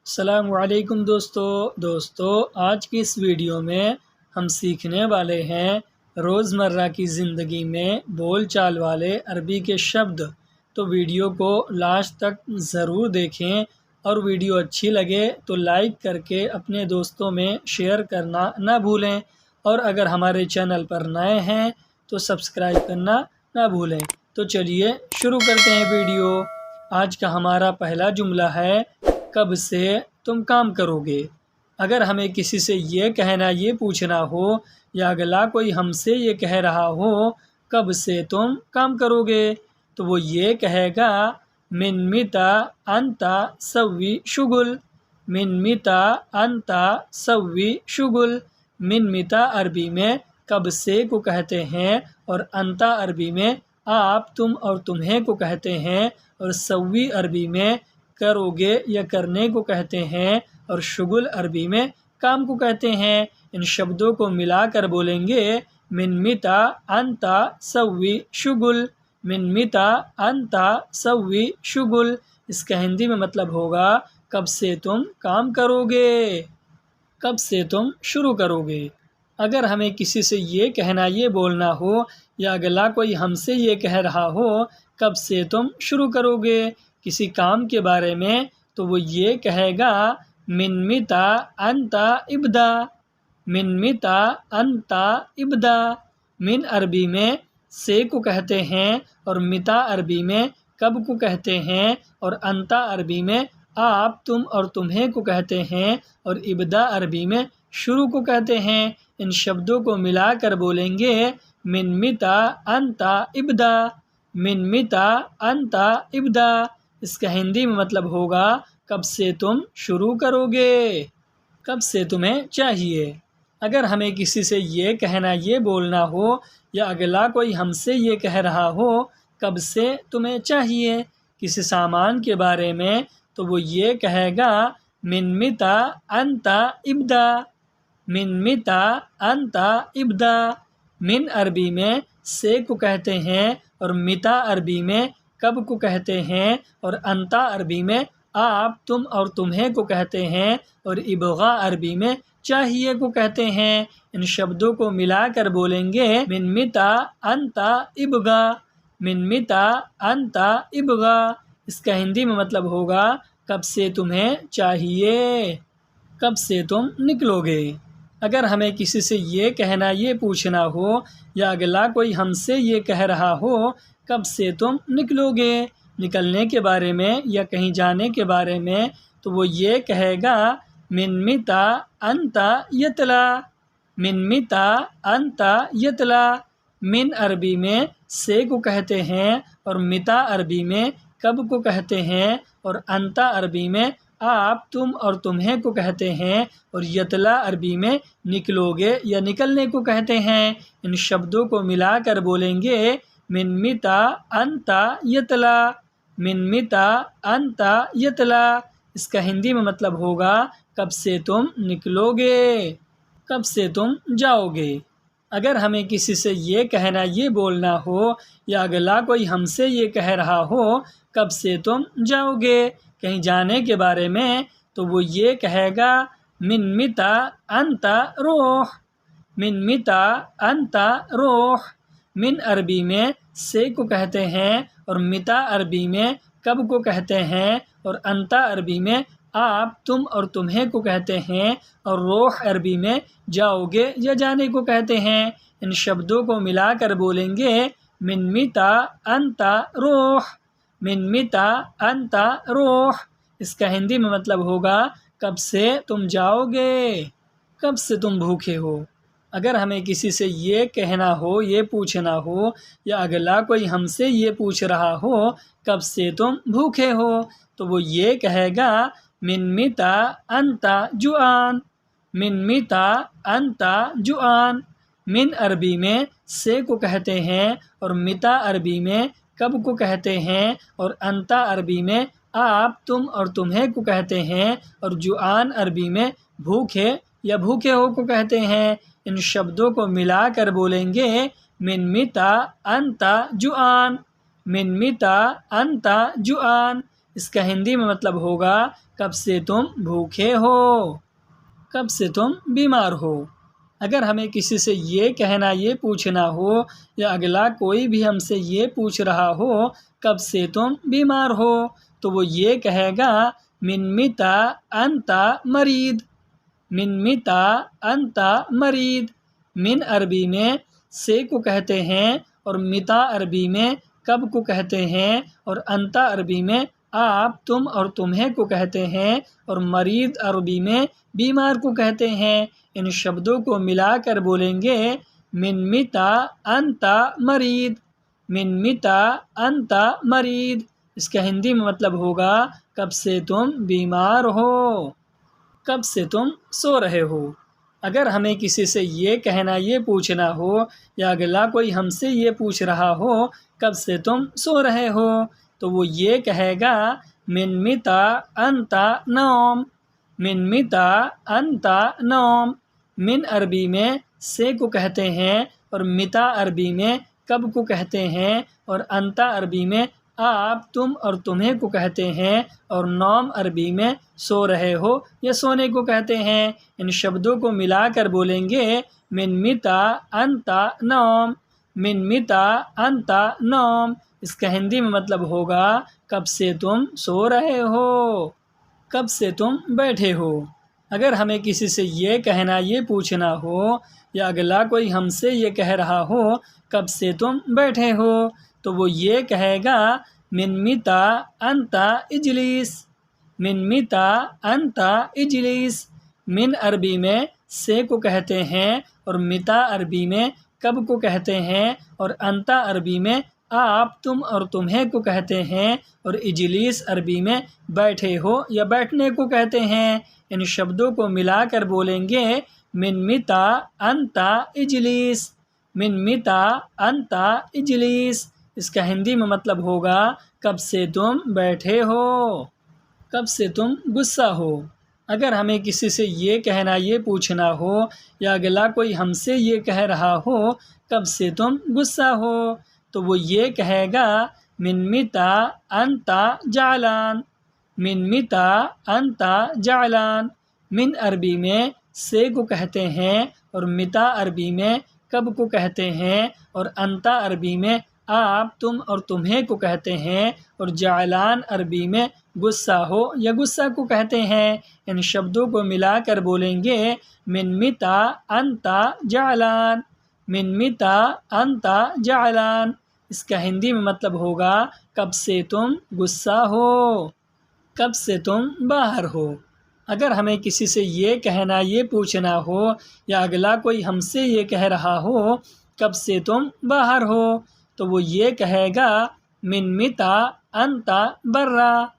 अस्सलामुअलैकुम दोस्तों आज की इस वीडियो में हम सीखने वाले हैं रोज़मर्रा की ज़िंदगी में बोल चाल वाले अरबी के शब्द। तो वीडियो को लास्ट तक ज़रूर देखें और वीडियो अच्छी लगे तो लाइक करके अपने दोस्तों में शेयर करना ना भूलें, और अगर हमारे चैनल पर नए हैं तो सब्सक्राइब करना ना भूलें। तो चलिए शुरू करते हैं वीडियो। आज का हमारा पहला जुमला है, कब से तुम काम करोगे। अगर हमें किसी से ये कहना, ये पूछना हो या अगला कोई हमसे ये कह रहा हो कब से तुम काम करोगे, तो वो ये कहेगा मिन मिता अंता सव्वी शुगुल। मिन मिता अंता सव्वी शुगुल। मिन मिता अरबी में कब से को कहते हैं और अंता अरबी में आप, तुम और तुम्हें को कहते हैं, और सव्वी अरबी में करोगे या करने को कहते हैं, और शुगुल अरबी में काम को कहते हैं। इन शब्दों को मिलाकर बोलेंगे मिन मिता अंता सव्वी शुगुल। मिन मिता अंता सव्वी शुगुल। इसका हिंदी में मतलब होगा कब से तुम काम करोगे, कब से तुम शुरू करोगे। अगर हमें किसी से ये कहना, ये बोलना हो या अगला कोई हमसे ये कह रहा हो कब से तुम शुरू करोगे किसी काम के बारे में, तो वो ये कहेगा मिन मिता अंता इब्दा। मिन मिता अंता इब्दा। मिन अरबी में से को कहते हैं और मिता अरबी में कब को कहते हैं, और अंता अरबी में आप, तुम और तुम्हें को कहते हैं, और इब्दा अरबी में शुरू को कहते हैं। इन शब्दों को मिलाकर बोलेंगे मिन मिता अंता इब्दा। मिन मिता अंता इब्दा। इसका हिंदी में मतलब होगा कब से तुम शुरू करोगे, कब से तुम्हें चाहिए। अगर हमें किसी से ये कहना, ये बोलना हो या अगला कोई हमसे ये कह रहा हो कब से तुम्हें चाहिए किसी सामान के बारे में, तो वो ये कहेगा मिन मिता अंता इब्दा। मिन मिता अंता इब्दा। मिन अरबी में से को कहते हैं और मिता अरबी में कब को कहते हैं, और अंता अरबी में आप, तुम और तुम्हें को कहते हैं, और इब्गा अरबी में चाहिए को कहते हैं। इन शब्दों को मिलाकर बोलेंगे मिन मिता अंता इब्गा। मिन मिता अंता इब्गा। इसका हिंदी में मतलब होगा कब से तुम्हें चाहिए, कब से तुम निकलोगे। अगर हमें किसी से ये कहना, ये पूछना हो या अगला कोई हमसे ये कह रहा हो कब से तुम निकलोगे निकलने के बारे में या कहीं जाने के बारे में, तो वो ये कहेगा मिन मिता अंता यतला। मिन मिता अंता यतला। मिन अरबी में से को कहते हैं और मिता अरबी में कब को कहते हैं, और अंता अरबी में आप, तुम और तुम्हें को कहते हैं, और यतला अरबी में निकलोगे या निकलने को कहते हैं। इन शब्दों को मिलाकर बोलेंगे मिन मिता अंता यतला। मिन मिता अंता यतला। इसका हिंदी में मतलब होगा कब से तुम निकलोगे, कब से तुम जाओगे। अगर हमें किसी से ये कहना, ये बोलना हो या अगला कोई हमसे ये कह रहा हो कब से तुम जाओगे कहीं जाने के बारे में, तो वो ये कहेगा मिन मिता अंता रोह। मिन मिता अंता रोह। मिन अरबी में से को कहते हैं और मिता अरबी में कब को कहते हैं, और अंता अरबी में आप, तुम और तुम्हें को कहते हैं, और रोह अरबी में जाओगे या जाने को कहते हैं। इन शब्दों को मिलाकर बोलेंगे मिन मिता अंता रोह। मिन मिता अंता रोह। इसका हिंदी में मतलब होगा कब से तुम जाओगे, कब से तुम भूखे हो। अगर हमें किसी से ये कहना हो, ये पूछना हो या अगला कोई हमसे ये पूछ रहा हो कब से तुम भूखे हो, तो वो ये कहेगा मिन मिता अंता जुआन। मिन मिता अंता जुआन। मिन अरबी में से को कहते हैं और मिता अरबी में कब को कहते हैं, और अंता अरबी में आप, तुम और तुम्हें को कहते हैं, और जुआन अरबी में भूखे या भूखे हो को कहते हैं। इन शब्दों को मिलाकर बोलेंगे मिन मिता अंता जुआन। मिन मिता अंता जुआन। इसका हिंदी में मतलब होगा कब से तुम भूखे हो, कब से तुम बीमार हो। अगर हमें किसी से ये कहना ये पूछना हो या अगला कोई भी हमसे ये पूछ रहा हो कब से तुम बीमार हो, तो वो ये कहेगा मिन अंता मरीद, मिन अंता मरीद। मिन अरबी में से को कहते हैं और मिता अरबी में कब को कहते हैं और अंता अरबी में आप तुम और तुम्हें को कहते हैं और मरीद अरबी में बीमार को कहते हैं। इन शब्दों को मिलाकर बोलेंगे मिता अंता मरीद, मिता अंता मरीद। इसका हिंदी में मतलब होगा कब से तुम बीमार हो, कब से तुम सो रहे हो। अगर हमें किसी से ये कहना ये पूछना हो या अगला कोई हमसे ये पूछ रहा हो कब से तुम सो रहे हो, तो वो ये कहेगा मिता अंता नौम, मिता अंता नौम। मिन अरबी में से को कहते हैं और मिता अरबी में कब को कहते हैं और अंता अरबी में आप तुम और तुम्हें को कहते हैं और नौम अरबी में सो रहे हो या सोने को कहते हैं। इन शब्दों को मिलाकर बोलेंगे मिता अंता नौम, मिता अंता नौम। इसका हिंदी में मतलब होगा कब से तुम सो रहे हो, कब से तुम बैठे हो। अगर हमें किसी से ये कहना ये पूछना हो या अगला कोई हमसे ये कह रहा हो कब से तुम बैठे हो, तो वो ये कहेगा मिता अंता इजलिस, मिता अंता इजलिस। मिन अरबी में से को कहते हैं और मिता अरबी में कब को कहते हैं और अंता अरबी में आप तुम और तुम्हें को कहते हैं और इजलिस अरबी में बैठे हो या बैठने को कहते हैं। इन शब्दों को मिलाकर बोलेंगे मिता अंता इजलिस, मिता अंता इजलिस। इसका हिंदी में मतलब होगा कब से तुम बैठे हो, कब से तुम गुस्सा हो। अगर हमें किसी से ये कहना ये पूछना हो या अगला कोई हमसे ये कह रहा हो कब से तुम गुस्सा हो, तो वो ये कहेगा मिता अंता जालान, मिता अंता जालान। मिन अरबी में से को कहते हैं और मिता अरबी में कब को कहते हैं और अंता अरबी में आप तुम और तुम्हें को कहते हैं और जालान अरबी में गुस्सा हो या गुस्सा को कहते हैं। इन शब्दों को मिलाकर बोलेंगे मिता अंता जालान, मिता अंता जालान। इसका हिंदी में मतलब होगा कब से तुम गुस्सा हो, कब से तुम बाहर हो। अगर हमें किसी से ये कहना ये पूछना हो या अगला कोई हमसे ये कह रहा हो कब से तुम बाहर हो, तो वो ये कहेगा मिता अंता बर्रा,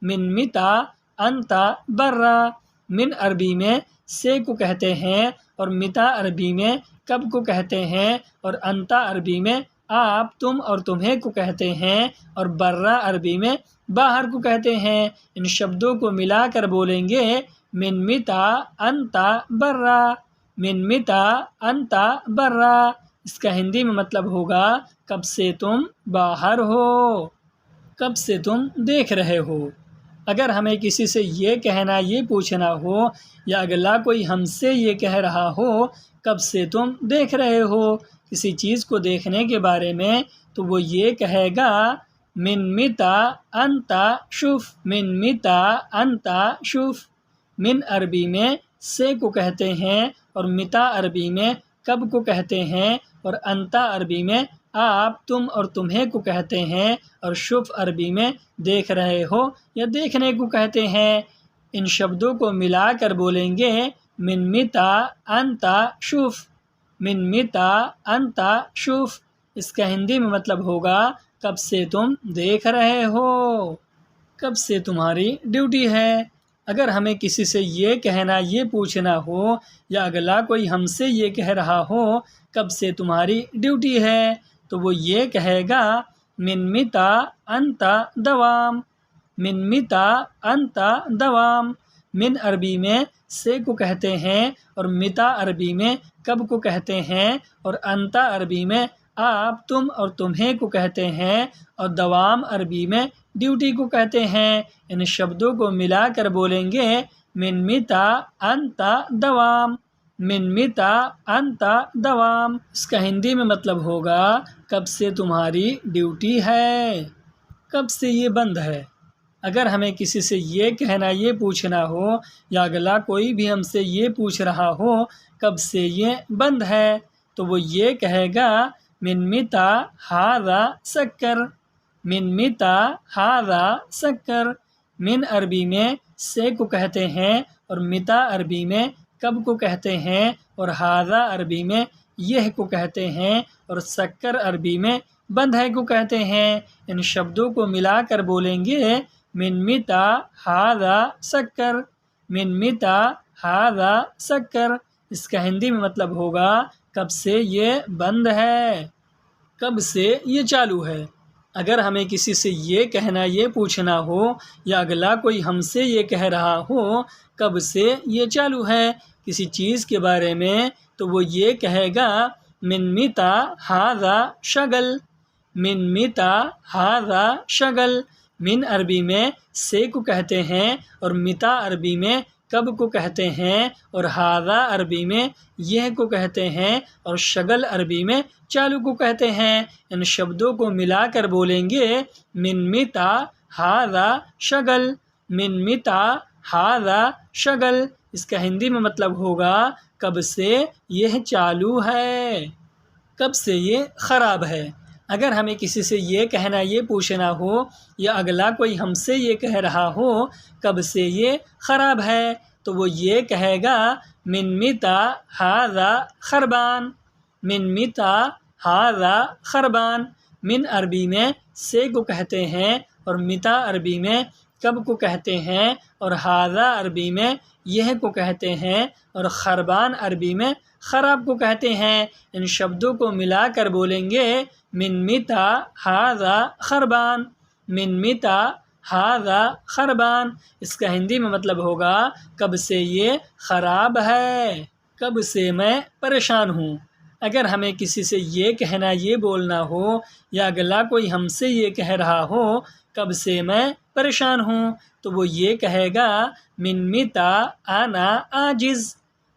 मिता अंता बर्रा। मिन अरबी में से को कहते हैं और मिता अरबी में कब को कहते हैं और अंता अरबी में आप तुम और तुम्हें को कहते हैं और बर्रा अरबी में बाहर को कहते हैं। इन शब्दों को मिलाकर बोलेंगे मिता अंता बर्रा, मिता अंता बर्रा। इसका हिंदी में मतलब होगा कब से तुम बाहर हो, कब से तुम देख रहे हो। अगर हमें किसी से ये कहना ये पूछना हो या अगला कोई हमसे ये कह रहा हो कब से तुम देख रहे हो किसी चीज़ को देखने के बारे में, तो वो ये कहेगा मिता अंता शुफ, मिता अंता शुफ। मिन अरबी में से को कहते हैं और मिता अरबी में कब को कहते हैं और अंता अरबी में आप तुम और तुम्हें को कहते हैं और शुफ अरबी में देख रहे हो या देखने को कहते हैं। इन शब्दों को मिलाकर बोलेंगे मिता अंता शुफ, मिता अंता शुफ। इसका हिंदी में मतलब होगा कब से तुम देख रहे हो, कब से तुम्हारी ड्यूटी है। अगर हमें किसी से ये कहना ये पूछना हो या अगला कोई हमसे ये कह रहा हो कब से तुम्हारी ड्यूटी है, तो वो ये कहेगा मिता अंता दवाम, मिता अंता दवाम। मिन अरबी में से को कहते हैं और मिता अरबी में कब को कहते हैं और अंता अरबी में आप तुम और तुम्हें को कहते हैं और दवाम अरबी में ड्यूटी को कहते हैं। इन शब्दों को मिलाकर बोलेंगे मिन मिता अंता दवाम, मिन मिता अंता दवाम। इसका हिंदी में मतलब होगा कब से तुम्हारी ड्यूटी है, कब से ये बंद है। अगर हमें किसी से ये कहना, ये पूछना हो, या अगला कोई भी हमसे ये पूछ रहा हो कब से ये बंद है, तो वो ये कहेगा मिन मिता हादा सक्कर, मिन मिता हादा सक्कर। मिन अरबी में से को कहते हैं और मिता अरबी में कब को कहते हैं और हादा अरबी में यह को कहते हैं और सक्कर अरबी में बंद है को कहते हैं। इन शब्दों को मिलाकर बोलेंगे मिन मिता हादा सक्कर, मिन मिता हादा सक्कर। इसका हिंदी में मतलब होगा कब से ये बंद है, कब से ये चालू है। अगर हमें किसी से ये कहना, ये पूछना हो, या अगला कोई हमसे ये कह रहा हो कब से ये चालू है किसी चीज़ के बारे में, तो वो ये कहेगा मिन मिता हादा शगल, मिन मिता हादा शगल। मिन अरबी में से को कहते हैं और मिता अरबी में कब को कहते हैं और हादा अरबी में यह को कहते हैं और शगल अरबी में चालू को कहते हैं। इन शब्दों को मिलाकर बोलेंगे मिन मिता हादा शगल, मिन मिता हादा शगल। इसका हिंदी में मतलब होगा कब से यह चालू है, कब से ये ख़राब है। अगर हमें किसी से ये कहना, ये पूछना हो, या अगला कोई हमसे ये कह रहा हो कब से ये ख़राब है, तो वो ये कहेगा मिन मिता हादा खरबान, मिन मिता हादा खरबान। मिन अरबी में से को कहते हैं और मिता अरबी में कब को कहते हैं और हादा अरबी में यह को कहते हैं और खरबान अरबी में ख़राब को कहते हैं। इन शब्दों को मिलाकर बोलेंगे मिन मिता हादा खरबान, मिन मिता हादा खरबान। इसका हिंदी में मतलब होगा कब से ये ख़राब है, कब से मैं परेशान हूँ। अगर हमें किसी से ये कहना, ये बोलना हो, या अगला कोई हमसे ये कह रहा हो कब से मैं परेशान हूँ, तो वो ये कहेगा मिन मिता आना आजिज़,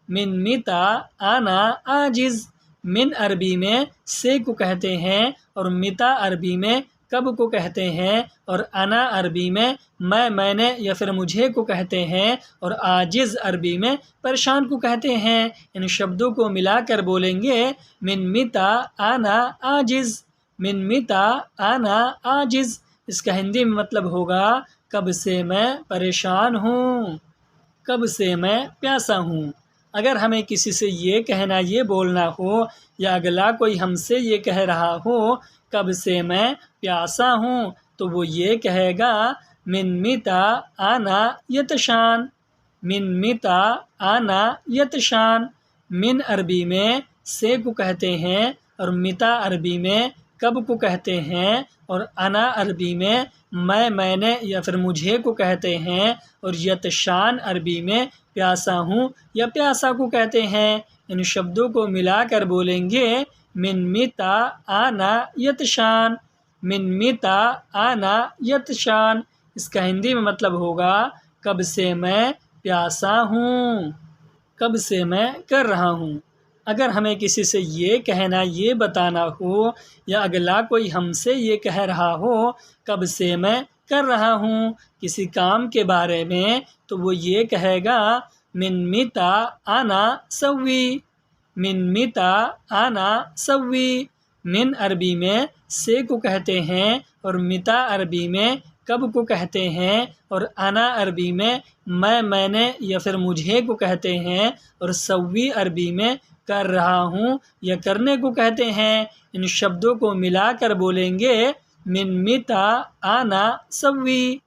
मिन मिता आना आजिज़। मिन अरबी में से को कहते हैं और मिता अरबी में कब को कहते हैं और अना अरबी में मैं, मैंने या फिर मुझे को कहते हैं और आजिज़ अरबी में परेशान को कहते हैं। इन शब्दों को मिलाकर बोलेंगे मिन मिता आना आजिज़, मिन मिता आना आजिज़। इसका हिंदी में मतलब होगा कब से मैं परेशान हूँ, कब से मैं प्यासा हूँ। अगर हमें किसी से ये कहना, ये बोलना हो, या अगला कोई हमसे ये कह रहा हो कब से मैं प्यासा हूँ, तो वो ये कहेगा मिन मिता आना यतशान, मिन मिता आना यतशान। मिन अरबी में से को कहते हैं और मिता अरबी में कब को कहते हैं और अना अरबी में मैं, मैंने या फिर मुझे को कहते हैं और यतशान अरबी में प्यासा हूँ या प्यासा को कहते हैं। इन शब्दों को मिलाकर बोलेंगे मिन मिता आना यतशान, मिन मिता आना यतशान। इसका हिंदी में मतलब होगा कब से मैं प्यासा हूँ, कब से मैं कर रहा हूँ। अगर हमें किसी से ये कहना, ये बताना हो, या अगला कोई हमसे ये कह रहा हो कब से मैं कर रहा हूँ किसी काम के बारे में, तो वो ये कहेगा मिन मिता आना सव्वी, मिन मिता आना सव्वी। मिन अरबी में से को कहते हैं और मिता अरबी में कब को कहते हैं और अना अरबी में मैं, मैंने या फिर मुझे को कहते हैं और सव्वी अरबी में कर रहा हूँ या करने को कहते हैं। इन शब्दों को मिलाकर बोलेंगे मिन मिता आना सव्वी,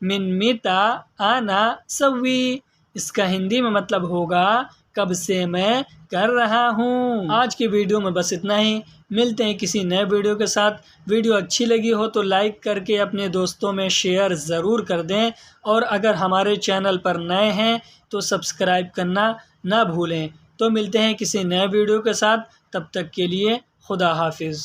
मिन मिता आना सव्वी। इसका हिंदी में मतलब होगा कब से मैं कर रहा हूँ। आज की वीडियो में बस इतना ही। मिलते हैं किसी नए वीडियो के साथ। वीडियो अच्छी लगी हो तो लाइक करके अपने दोस्तों में शेयर ज़रूर कर दें, और अगर हमारे चैनल पर नए हैं तो सब्सक्राइब करना ना भूलें। तो मिलते हैं किसी नए वीडियो के साथ, तब तक के लिए खुदा हाफिज़।